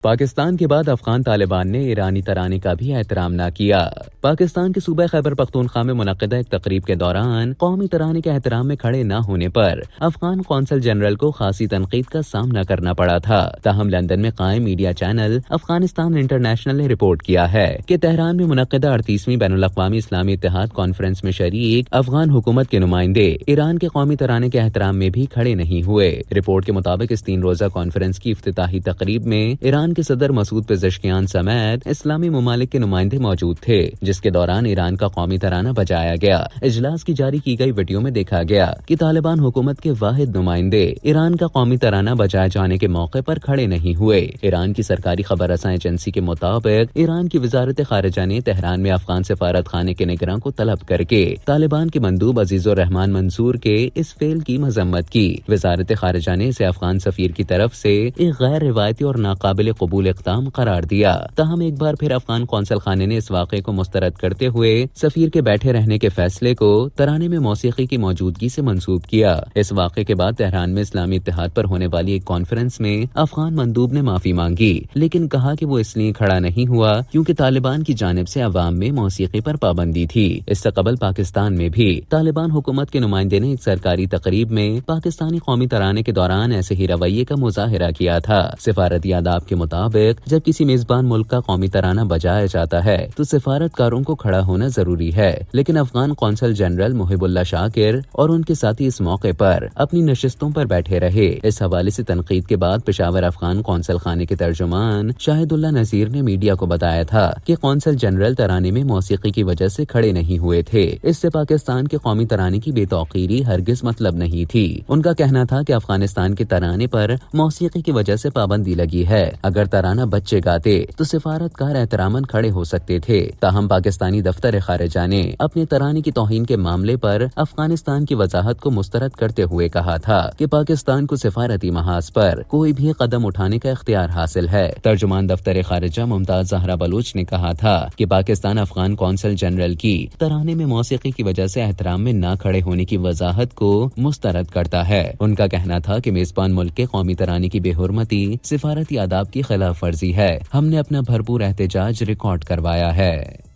पाकिस्तान के बाद अफगान तालिबान ने ईरानी तराने का भी एहतराम न किया। पाकिस्तान के सूबे खैबर पख्तूनख्वा में मुनक्किदा एक तकरीब के दौरान कौमी तराने के एहतराम में खड़े न होने पर अफगान कौंसल जनरल को खासी तनकीद का सामना करना पड़ा था। ताहम लंदन में कायम मीडिया चैनल अफगानिस्तान इंटरनेशनल ने रिपोर्ट किया है कि तेहरान में मुनक्किदा 38वीं बैनुल-अक़वामी इस्लामी इत्तेहाद कॉन्फ्रेंस में शरीक अफगान हुकूमत के नुमाइंदे ईरान के कौमी तराने के एहतराम में भी खड़े नहीं हुए। रिपोर्ट के मुताबिक इस 3 रोजा कॉन्फ्रेंस की इफ्तिताही तकरीब में ईरान के सदर मसूद पेज़ेश्कियान समेत इस्लामी मुमालिक के नुमाइंदे मौजूद थे, जिसके दौरान ईरान का कौमी तराना बजाया गया। इजलास की जारी की गई वीडियो में देखा गया कि तालिबान हुकूमत के वाहिद नुमाइंदे ईरान का कौमी तराना बजाए जाने के मौके पर खड़े नहीं हुए। ईरान की सरकारी खबर रसां एजेंसी के मुताबिक ईरान की वजारत खारिजा ने तेहरान में अफगान सिफारत खाने के निगरान को तलब करके तालिबान के मंदूब अजीजुर रहमान मंसूर के इस फेल की मजम्मत की। वजारत खारिजा ने इसे अफगान सफीर की तरफ से एक गैर रिवायती और नाकाबिल कबूल इक़दाम करार दिया। ताहम एक बार फिर अफगान कौंसल खाने ने इस वाक़े को मुस्तरद करते हुए सफीर के बैठे रहने के फैसले को तराने में मौसीकी की मौजूदगी से मंसूब किया। इस वाक़े के बाद तेहरान में इस्लामी इत्तेहाद पर होने वाली एक कॉन्फ्रेंस में अफगान मंदूब ने माफी मांगी, लेकिन कहा कि वो इसलिए खड़ा नहीं हुआ क्योंकि तालिबान की जानिब से अवाम में मौसीकी पर पाबंदी थी। इससे कबल पाकिस्तान में भी तालिबान हुकूमत के नुमाइंदे ने एक सरकारी तकरीब में पाकिस्तानी कौमी तराने के दौरान ऐसे ही रवैये का मुजाहिरा किया था। सिफारती आदाब के मुताबिक जब किसी मेजबान मुल्क का कौमी तराना बजाया जाता है तो सिफारतकारों को खड़ा होना जरूरी है, लेकिन अफगान कौंसल जनरल मुहिबुल्लाह शाकिर और उनके साथी इस मौके पर अपनी नशिस्तों पर बैठे रहे। इस हवाले से तनकीद के बाद पेशावर अफगान कौंसल खाने के तर्जुमान शाहिदुल्लाह नजीर ने मीडिया को बताया था कि कौंसल जनरल तराने में मौसीकी की वजह से खड़े नहीं हुए थे। इससे पाकिस्तान के कौमी तराने की बेतौकीरी हरगिज मतलब नहीं थी। उनका कहना था कि अफगानिस्तान के तराने पर मौसीकी की वजह से पाबंदी लगी है। अगर तराना बच्चे गाते तो सिफारतकार एहतरामन खड़े हो सकते थे। ताहम पाकिस्तानी दफ्तर खारिजा ने अपने तराने की तौहीन के मामले पर अफगानिस्तान की वजाहत को मुस्तरद करते हुए कहा था कि पाकिस्तान को सिफारती महाज पर कोई भी कदम उठाने का इख्तियार हासिल है। तर्जुमान दफ्तर खारिजा मुमताज ज़हरा बलूच ने कहा था कि पाकिस्तान अफगान कौंसल जनरल की तराने में मौसीकी की वजह से एहतराम में न खड़े होने की वजाहत को मुस्तरद करता है। उनका कहना था कि मेजबान मुल्क के कौमी तराने की बेहुरमती सिफारती आदाब की खिलाफ वर्जी है। हमने अपना भरपूर एहतजाज रिकॉर्ड करवाया है।